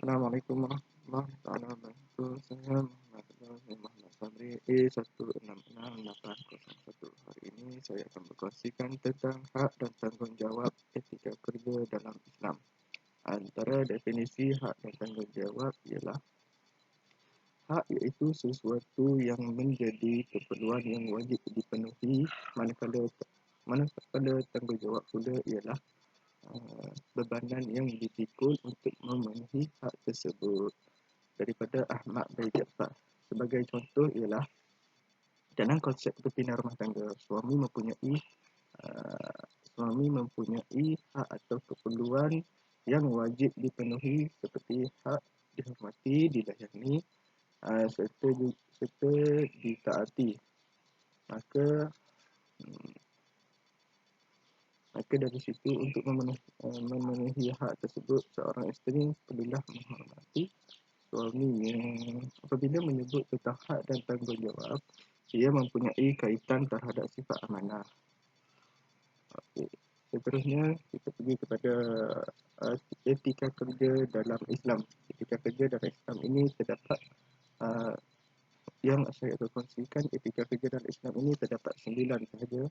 Assalamualaikum warahmatullahi taala wabarakatuh. Saya Muhammad Sabri 166801. Hari ini saya akan berkongsikan tentang hak dan tanggung jawab etika kerja dalam Islam. Antara definisi hak dan tanggung jawab ialah hak iaitu sesuatu yang menjadi keperluan yang wajib dipenuhi, manakala tanggung jawab pula ialah bebanan yang dipikul untuk memenuhi hak tersebut. Daripada Ahmad bin Ja'far. Sebagai contoh ialah dalam konsep betina rumah tangga, uh, suami mempunyai hak atau keperluan yang wajib dipenuhi seperti hak dihormati, dilayani, serta ditaati. Maka dari situ untuk memenuhi hak tersebut, seorang isteri perlulah menghormati suaminya. Apabila menyebut tentang hak dan tanggungjawab, ia mempunyai kaitan terhadap sifat amanah. Okey. Seterusnya kita pergi kepada etika kerja dalam Islam. Etika kerja dalam Islam ini terdapat uh, yang saya akan kongsikan. Etika kerja dalam Islam ini terdapat 9 sahaja.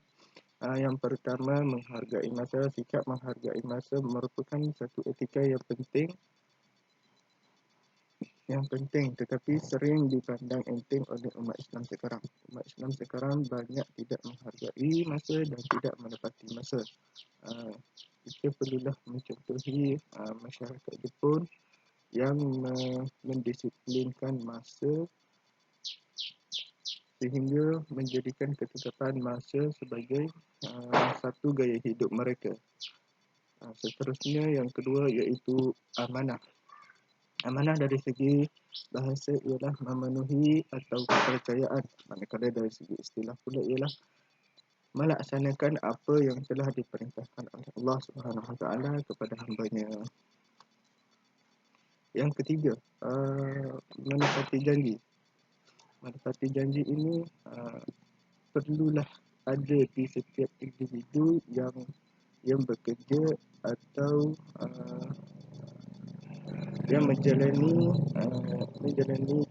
Yang pertama, menghargai masa. Sikap menghargai masa merupakan satu etika yang penting tetapi sering dipandang enteng oleh umat Islam sekarang. Umat Islam sekarang banyak tidak menghargai masa dan tidak menepati masa. Kita perlulah mencontohi masyarakat Jepun yang mendisiplinkan masa sehingga menjadikan ketetapan masa sebagai satu gaya hidup mereka. Seterusnya, yang kedua iaitu amanah. Amanah dari segi bahasa ialah memenuhi atau kepercayaan. Manakala dari segi istilah pula ialah melaksanakan apa yang telah diperintahkan oleh Allah Subhanahu Wa Taala kepada hamba-Nya. Yang ketiga, menepati janji. Menepati janji ini perlulah ada di setiap individu yang bekerja atau yang menjalani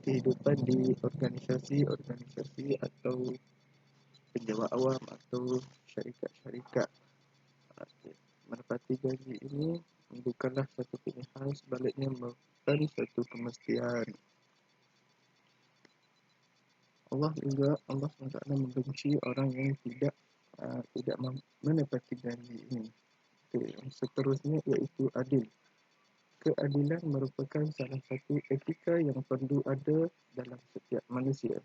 kehidupan di organisasi atau pejabat awam atau syarikat-syarikat. Menepati janji ini bukanlah satu pilihan, sebaliknya merupakan satu kemestian. Allah SWT membenci orang yang tidak menepati janji ini. Seterusnya iaitu adil. Keadilan merupakan salah satu etika yang perlu ada dalam setiap manusia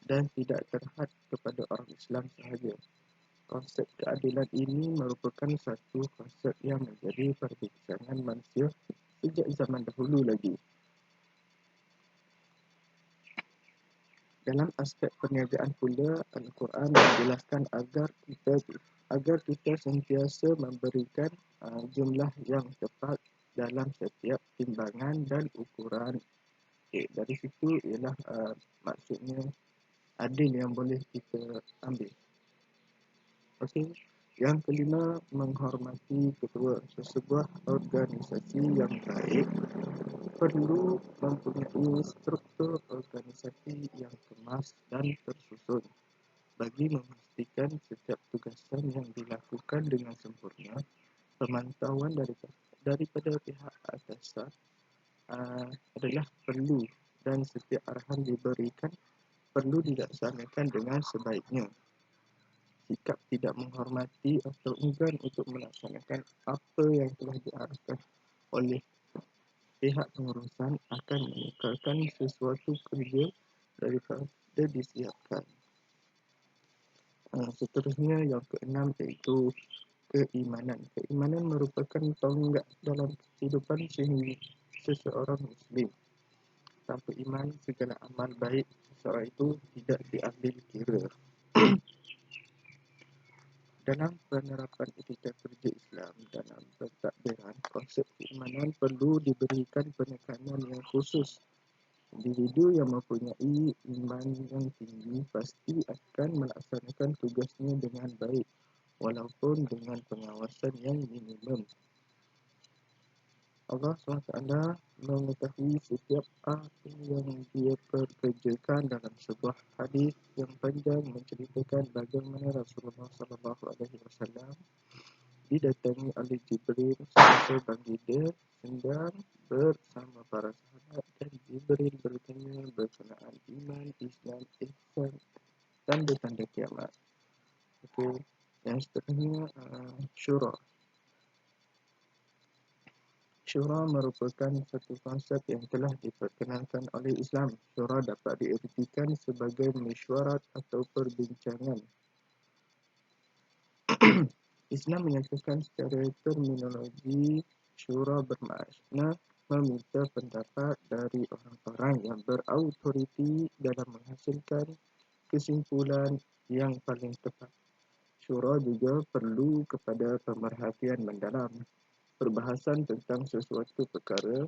dan tidak terhad kepada orang Islam sahaja. Konsep keadilan ini merupakan satu konsep yang menjadi perbincangan manusia sejak zaman dahulu lagi. Dalam aspek perniagaan pula, Al-Quran menjelaskan agar kita sentiasa memberikan jumlah yang tepat dalam setiap timbangan dan ukuran. Dari situ ialah maksudnya adil yang boleh kita ambil. Okey. Yang kelima, menghormati ketua. Sesebuah organisasi yang baik perlu mempunyai struktur organisasi yang kemas dan tersusun bagi memastikan setiap tugasan yang dilakukan dengan sempurna. Pemantauan daripada pihak atasan adalah perlu, dan setiap arahan diberikan perlu dilaksanakan dengan sebaiknya. Sikap tidak menghormati atau enggan untuk melaksanakan apa yang telah diarahkan oleh pihak pengurusan akan meninggalkan sesuatu kerja daripada disiapkan. Seterusnya, yang keenam iaitu keimanan. Keimanan merupakan tonggak dalam kehidupan seseorang Muslim. Tanpa iman, segala amal baik seseorang itu tidak diambil kira. Dalam penerapan etika kerja Islam dalam pentadbiran, konsep keimanan perlu diberikan penekanan yang khusus. Individu yang mempunyai iman yang tinggi pasti akan melaksanakan tugasnya dengan baik, walaupun dengan pengawasan yang minimum. Allah SWT mengetahui setiap apa yang dia perkerjakan dalam sebuah hadis yang panjang menceritakan bagaimana Rasulullah SAW didatangi oleh Jibril semasa baginda sedang bersama para sahabat dan Jibril bertanya berkenaan iman, Islam, ihsan, tanda-tanda kiamat. Okey, yang seterusnya syura. Syura merupakan satu konsep yang telah diperkenalkan oleh Islam. Syura dapat diertikan sebagai mesyuarat atau perbincangan. Islam menyatakan secara terminologi syura bermakna meminta pendapat dari orang-orang yang berautoriti dalam menghasilkan kesimpulan yang paling tepat. Syura juga perlu kepada pemerhatian mendalam, perbahasan tentang sesuatu perkara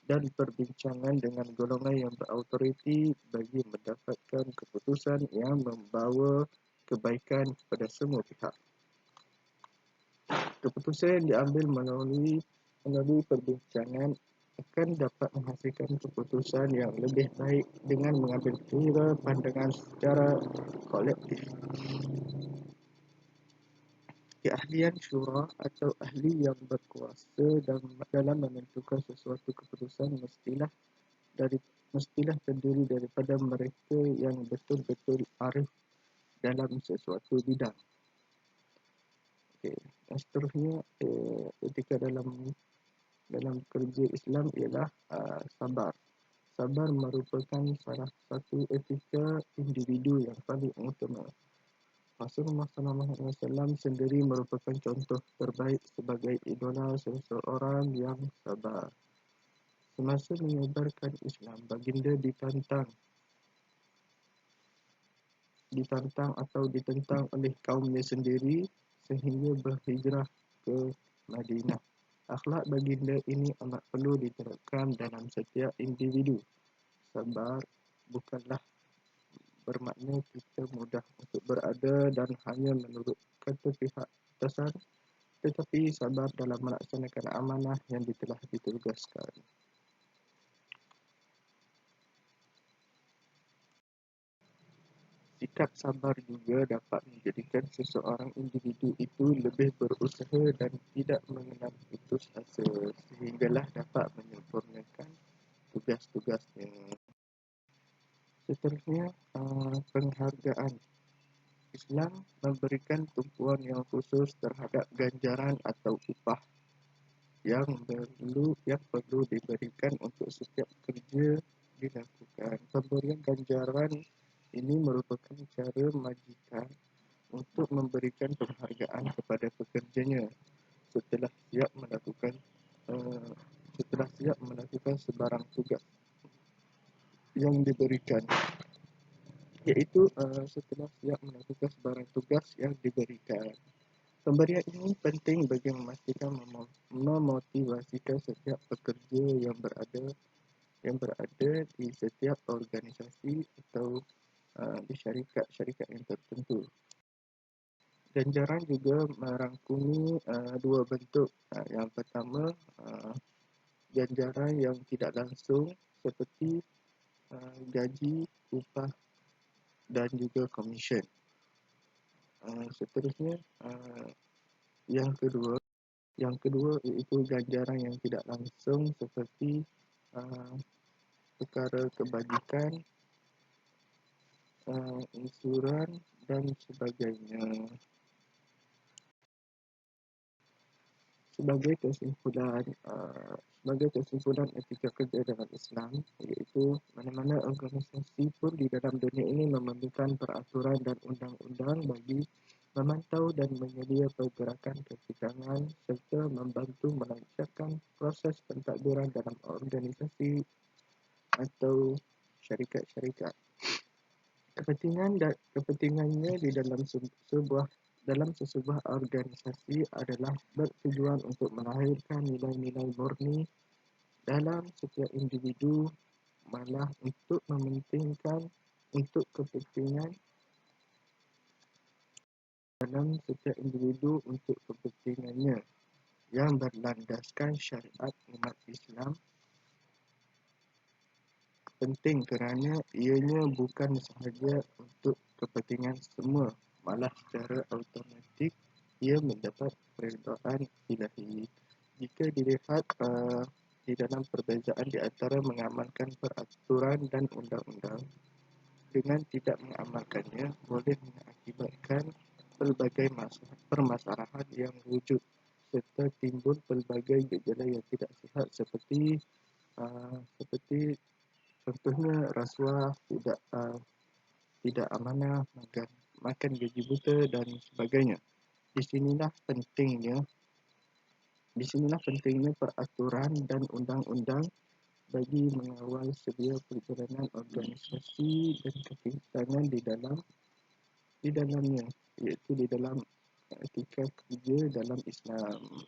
dan perbincangan dengan golongan yang berautoriti bagi mendapatkan keputusan yang membawa kebaikan kepada semua pihak. Keputusan yang diambil melalui perbincangan akan dapat menghasilkan keputusan yang lebih baik dengan mengambil kira pandangan secara kolektif. Keahlian syura atau ahli yang berkuasa dalam menentukan sesuatu keputusan mestilah terdiri daripada mereka yang betul-betul arif dalam sesuatu bidang. Okay. Yang seterusnya ketika dalam kerja Islam ialah sabar. Sabar merupakan salah satu etika individu yang paling utama. Rasulullah SAW sendiri merupakan contoh terbaik sebagai idola seseorang yang sabar. Semasa menyebarkan Islam, baginda ditentang oleh kaumnya sendiri sehingga berhijrah ke Madinah. Akhlak baginda ini amat perlu diterapkan dalam setiap individu. Sabar bukanlah bermakna kita mudah untuk berada dan hanya menurut kata pihak atasan, tetapi sabar dalam melaksanakan amanah yang telah ditugaskan. Sikap sabar juga dapat menjadikan seseorang individu itu lebih berusaha dan tidak mengenal putus asa sehinggalah dapat menyempurnakan tugas-tugasnya. Seterusnya, penghargaan. Islam memberikan tumpuan yang khusus terhadap ganjaran atau upah yang perlu diberikan untuk setiap kerja dilakukan. Pemberian ganjaran ini merupakan cara majikan untuk memberikan penghargaan kepada pekerjanya setelah siap melakukan sebarang tugas yang diberikan, iaitu setelah siap melakukan sebarang tugas yang diberikan. Pemberian ini penting bagi memastikan memotivasikan setiap pekerja yang berada di setiap organisasi atau di syarikat-syarikat yang tertentu. Ganjaran juga merangkumi dua bentuk. Yang pertama, ganjaran yang tidak langsung seperti gaji, upah dan juga komisen. Seterusnya, yang kedua iaitu ganjaran yang tidak langsung seperti perkara kebajikan, insuran dan sebagainya. Sebagai kesimpulan etika kerja dalam Islam, iaitu mana-mana organisasi pun di dalam dunia ini memerlukan peraturan dan undang-undang bagi memantau dan menyedia pergerakan kesejangan serta membantu melancarkan proses pentadbiran dalam organisasi atau syarikat-syarikat. Kepentingannya di dalam sebuah organisasi adalah bertujuan untuk melahirkan nilai-nilai murni dalam setiap individu, malah untuk kepentingan dalam setiap individu untuk kepentingannya. yang berlandaskan syariat umat Islam penting kerana ianya bukan sahaja untuk kepentingan semua, malah secara automatik ia mendapat keredaan ilahi. Jika dilihat di dalam perbezaan di antara mengamalkan peraturan dan undang-undang dengan tidak mengamalkannya boleh mengakibatkan pelbagai permasalahan yang wujud serta timbul pelbagai gejala yang tidak sihat seperti contohnya rasuah, tidak amanah, makan gaji buta dan sebagainya. Di sinilah pentingnya di sinilah pentingnya peraturan dan undang-undang bagi mengawal sedia perjalanan organisasi dan kepimpinan di dalamnya, iaitu di dalam etika kerja dalam Islam.